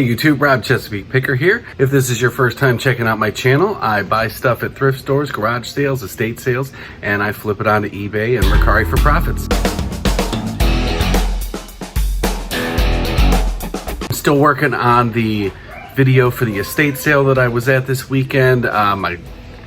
Hey YouTube, Rob Chesapeake Picker here. If this is your first time checking out my channel, I buy stuff at thrift stores, garage sales, estate sales, and I flip it onto eBay and Mercari for profits. I'm still working on the video for the estate sale that I was at this weekend. My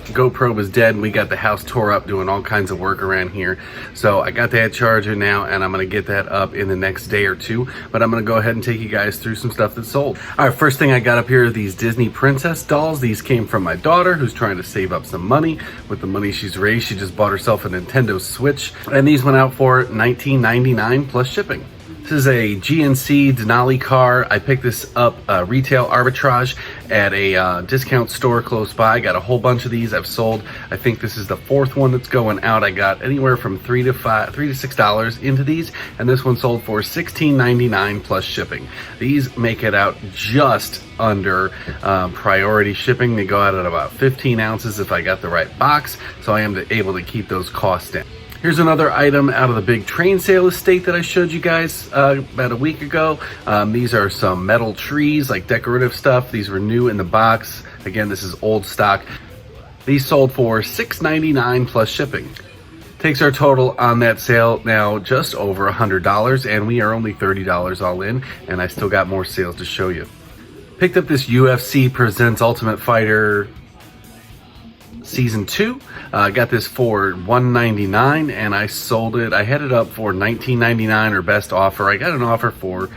GoPro was dead and we got the house tore up doing all kinds of work around here. So I got that charger now and I'm gonna get that up in the next day or two, but I'm gonna go ahead and take you guys through some stuff that's sold. All right, first thing I got up here are these Disney princess dolls. These came from my daughter who's trying to save up some money. With the money she's raised, she just bought herself a Nintendo Switch, and these went out for $19.99 plus shipping. This is a GNC Denali car. I picked this up retail arbitrage at a discount store close by. Got a whole bunch of these I've sold. I think this is the fourth one that's going out. I got anywhere from $3 to $6 into these, and this one sold for $16.99 plus shipping. These make it out just under priority shipping. They go out at about 15 ounces if I got the right box, so I am able to keep those costs down. Here's another item out of the big train sale estate that I showed you guys about a week ago. These are some metal trees, like decorative stuff. These were new in the box. Again, this is old stock. These sold for $6.99 plus shipping. Takes our total on that sale now just over $100, and we are only $30 all in, and I still got more sales to show you. Picked up this UFC Presents Ultimate Fighter Season 2. Got this for $1.99 and I sold it. I had it up for $19.99 or best offer. I got an offer for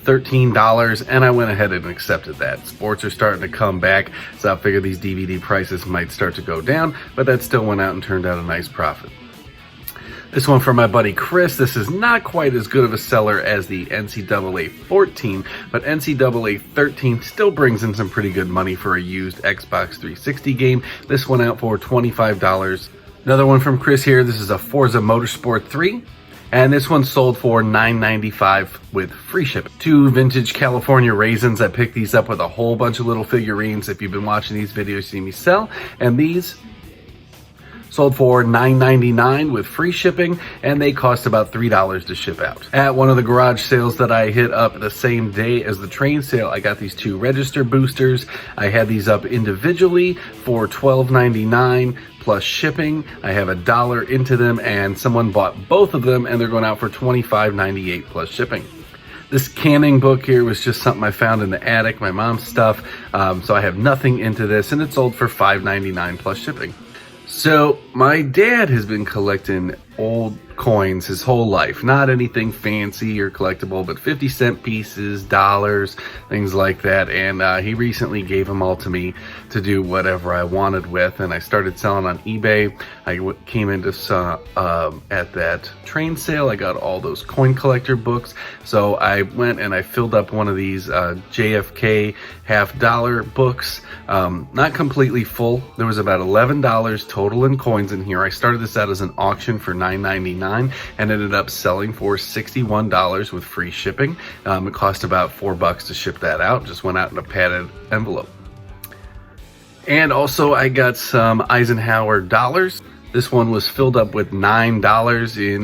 $13 and I went ahead and accepted that. Sports are starting to come back, so I figured these DVD prices might start to go down, but that still went out and turned out a nice profit. This one from my buddy Chris. This is not quite as good of a seller as the NCAA 14, but NCAA 13 still brings in some pretty good money for a used Xbox 360 game. This went out for $25. Another one from Chris here. This is a Forza Motorsport 3. And this one sold for $9.95 with free shipping. Two vintage California raisins. I picked these up with a whole bunch of little figurines. If you've been watching these videos, you see me sell. And these sold for $9.99 with free shipping, and they cost about $3 to ship out. At one of the garage sales that I hit up the same day as the train sale, I got these two register boosters. I had these up individually for $12.99 plus shipping. I have $1 into them, and someone bought both of them, and they're going out for $25.98 plus shipping. This canning book here was just something I found in the attic, my mom's stuff, so I have nothing into this, and it sold for $5.99 plus shipping. So my dad has been collecting old coins his whole life. Not anything fancy or collectible, but 50-cent pieces, dollars, things like that. And he recently gave them all to me to do whatever I wanted with. And I started selling on eBay. I came into at that train sale. I got all those coin collector books. So I went and I filled up one of these JFK half-dollar books. Not completely full. There was about $11 total in coins in here. I started this out as an auction for $9.99 and ended up selling for $61 with free shipping. It cost about $4 to ship that out. Just went out in a padded envelope. And also I got some Eisenhower dollars. This one was filled up with $9 in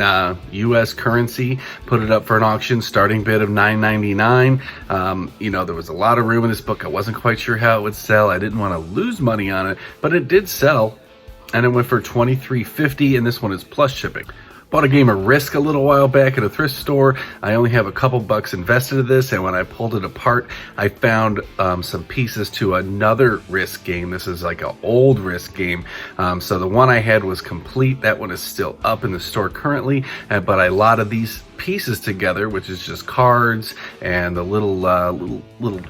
US currency. Put it up for an auction, starting bid of $9.99. You know, there was a lot of room in this book. I wasn't quite sure how it would sell. I didn't want to lose money on it, but it did sell. And it went for $23.50, and this one is plus shipping. Bought a game of Risk a little while back at a thrift store. I only have a couple bucks invested in this, and when I pulled it apart, I found some pieces to another Risk game. This is like an old Risk game. So the one I had was complete. That one is still up in the store currently, but I lotted these pieces together, which is just cards and the little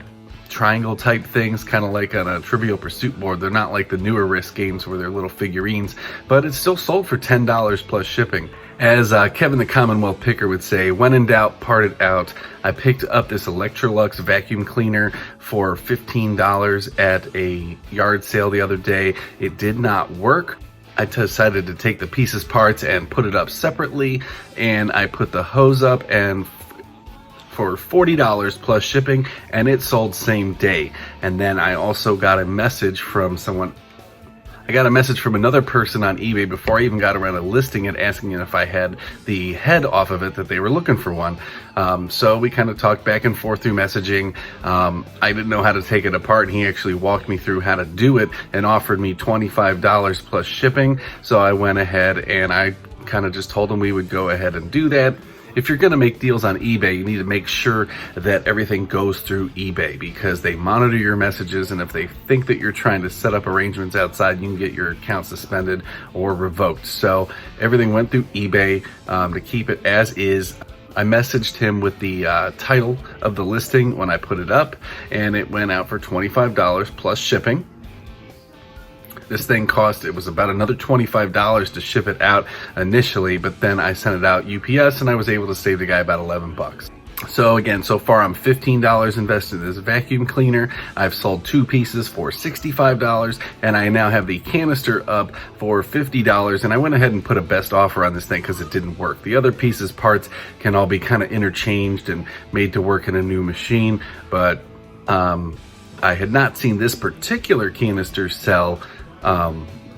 triangle type things, kind of like on a Trivial Pursuit board. They're not like the newer Risk games where they're little figurines, but it's still sold for $10 plus shipping. As Kevin the Commonwealth Picker would say, when in doubt, part it out. I picked up this Electrolux vacuum cleaner for $15 at a yard sale the other day. It did not work. I decided to take the pieces parts and put it up separately, and I put the hose up and for $40 plus shipping, and it sold same day. And then I also got a message from someone I got a message from another person on eBay before I even got around to listing it, asking if I had the head off of it, that they were looking for one. So we kind of talked back and forth through messaging. I didn't know how to take it apart, and he actually walked me through how to do it and offered me $25 plus shipping. So I went ahead and I kind of just told him we would go ahead and do that. If you're going to make deals on eBay, you need to make sure that everything goes through eBay, because they monitor your messages, and if they think that you're trying to set up arrangements outside, you can get your account suspended or revoked. So everything went through eBay to keep it as is. I messaged him with the title of the listing when I put it up, and it went out for $25 plus shipping. This thing cost, it was about another $25 to ship it out initially, but then I sent it out UPS and I was able to save the guy about 11 bucks. So again, so far I'm $15 invested in this vacuum cleaner. I've sold 2 pieces for $65, and I now have the canister up for $50, and I went ahead and put a best offer on this thing because it didn't work. The other pieces, parts can all be kind of interchanged and made to work in a new machine, but I had not seen this particular canister sell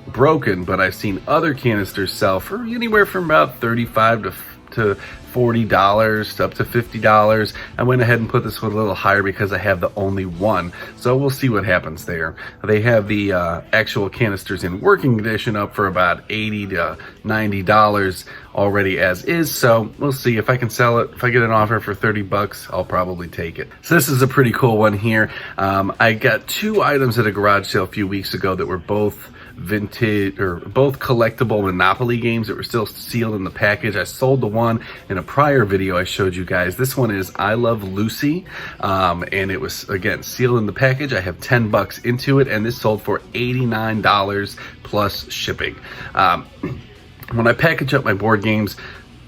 broken, but I've seen other canisters sell for anywhere from about $35 to $40 to up to $50. I went ahead and put this one a little higher because I have the only one, so we'll see what happens there. They have the actual canisters in working condition up for about $80 to $90 already as is, so we'll see if I can sell it. If I get an offer for 30 bucks, I'll probably take it. So this is a pretty cool one here. I got 2 items at a garage sale a few weeks ago that were both vintage, or both collectible Monopoly games that were still sealed in the package. I sold the one in a prior video I showed you guys. This one is I Love Lucy, and it was again sealed in the package. I have 10 bucks into it, and this sold for $89 plus shipping. When I package up my board games,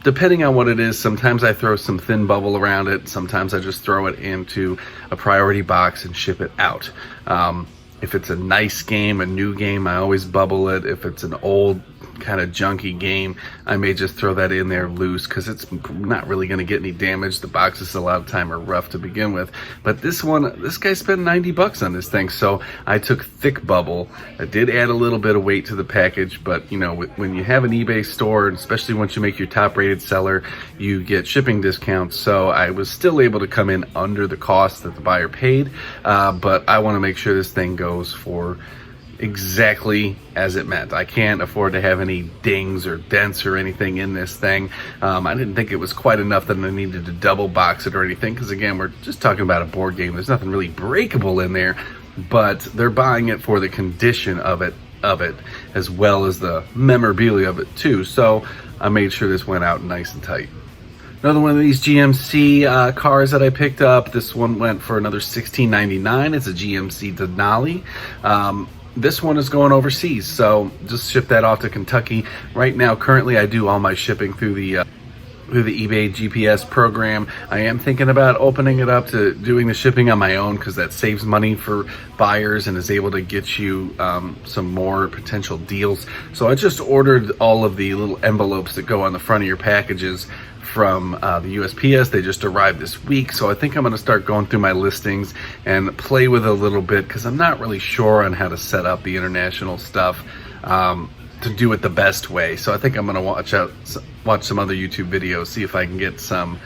depending on what it is, sometimes I throw some thin bubble around it. Sometimes I just throw it into a priority box and ship it out. If it's a nice game, a new game, I always bubble it. If it's an old kind of junky game, I may just throw that in there loose because it's not really going to get any damage. The boxes a lot of time are rough to begin with, but this one, this guy spent 90 bucks on this thing, so I took thick bubble. I did add a little bit of weight to the package, but you know, when you have an eBay store, and especially once you make your top rated seller, you get shipping discounts, so I was still able to come in under the cost that the buyer paid, but I want to make sure this thing goes for exactly as it meant. I can't afford to have any dings or dents or anything in this thing. I didn't think it was quite enough that I needed to double box it or anything, because again, we're just talking about a board game. There's nothing really breakable in there, but they're buying it for the condition of it as well as the memorabilia of it too. So I made sure this went out nice and tight. Another one of these GMC cars that I picked up. This one went for another $16.99. It's a GMC Denali. This one is going overseas, so just ship that off to Kentucky. Right now, currently, I do all my shipping through the eBay GPS program. I am thinking about opening it up to doing the shipping on my own, because that saves money for buyers and is able to get you some more potential deals. So I just ordered all of the little envelopes that go on the front of your packages from the USPS. They just arrived this week, so I think I'm going to start going through my listings and play with it a little bit, because I'm not really sure on how to set up the international stuff to do it the best way. So I think I'm going to watch some other YouTube videos, see if I can get some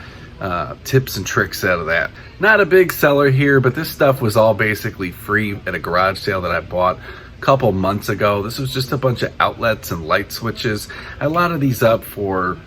tips and tricks out of that. Not a big seller here, but this stuff was all basically free at a garage sale that I bought a couple months ago. This was just a bunch of outlets and light switches. I lot these up for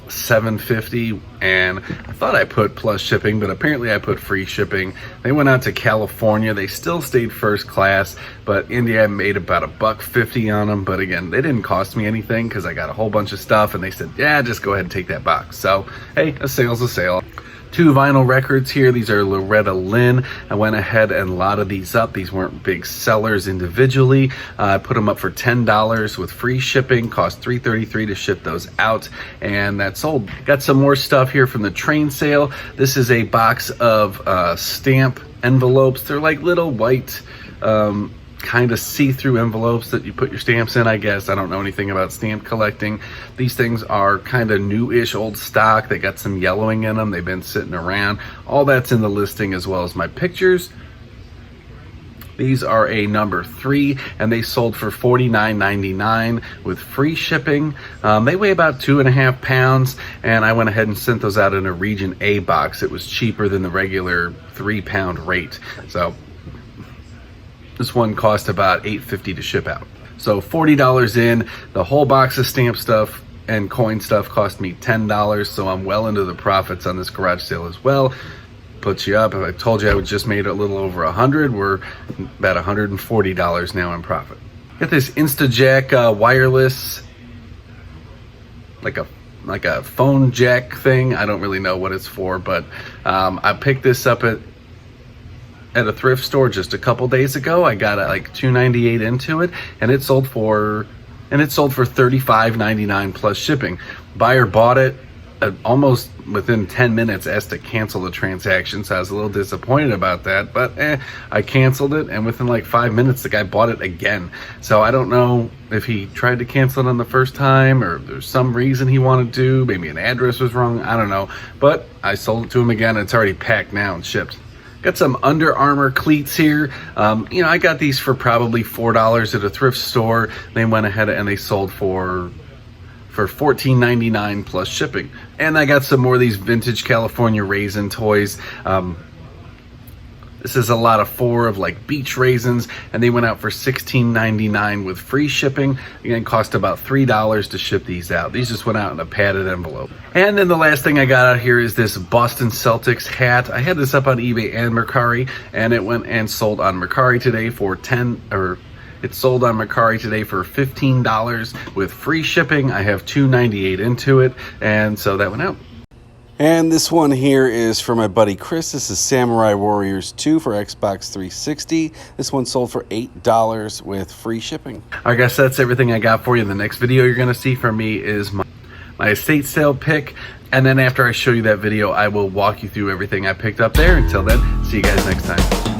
$7.50, and I thought I put plus shipping, but apparently I put free shipping. They went out to California. They still stayed first class, but India made about $1.50 on them. But again, they didn't cost me anything because I got a whole bunch of stuff, and they said, yeah, just go ahead and take that box. So hey, a sale's a sale. 2 vinyl records here. These are Loretta Lynn. I went ahead and lotted these up. These weren't big sellers individually. I put them up for $10 with free shipping. Cost $3.33 to ship those out, and that sold. Got some more stuff here from the train sale. This is a box of stamp envelopes. They're like little white kind of see-through envelopes that you put your stamps in, I guess. I don't know anything about stamp collecting. These things are kind of new-ish old stock. They got some yellowing in them. They've been sitting around. All that's in the listing, as well as my pictures. These are a number 3, and they sold for $49.99 with free shipping. They weigh about 2.5 pounds, and I went ahead and sent those out in a Region A box. It was cheaper than the regular 3-pound rate. So this one cost about $8.50 to ship out. So $40 in. The whole box of stamp stuff and coin stuff cost me $10, so I'm well into the profits on this garage sale as well. Puts you up. If I told you I would just made a little over 100, we're about $140 now in profit. Got this InstaJack wireless, like a phone jack thing. I don't really know what it's for, but I picked this up at a thrift store just a couple days ago. I got like $2.98 into it, and it sold for $35.99 plus shipping. Buyer bought it. Almost within 10 minutes asked to cancel the transaction, so I was a little disappointed about that, but I canceled it, and within like 5 minutes the guy bought it again. So I don't know if he tried to cancel it on the first time, or there's some reason he wanted to, maybe an address was wrong, I don't know, but I sold it to him again. It's already packed now and shipped. Got some Under Armour cleats here. I got these for probably $4 at a thrift store. They went ahead and they sold for $14.99 plus shipping. And I got some more of these vintage California raisin toys. This is a lot of 4 of like beach raisins, and they went out for $16.99 with free shipping. Again, cost about $3 to ship these out. These just went out in a padded envelope. And then the last thing I got out here is this Boston Celtics hat. I had this up on eBay and Mercari, and it went and sold on Mercari today for It sold on Mercari today for $15 with free shipping. I have $2.98 into it, and so that went out. And this one here is for my buddy Chris. This is Samurai Warriors 2 for Xbox 360. This one sold for $8 with free shipping. I guess that's everything I got for you. The next video you're going to see from me is my estate sale pick. And then after I show you that video, I will walk you through everything I picked up there. Until then, see you guys next time.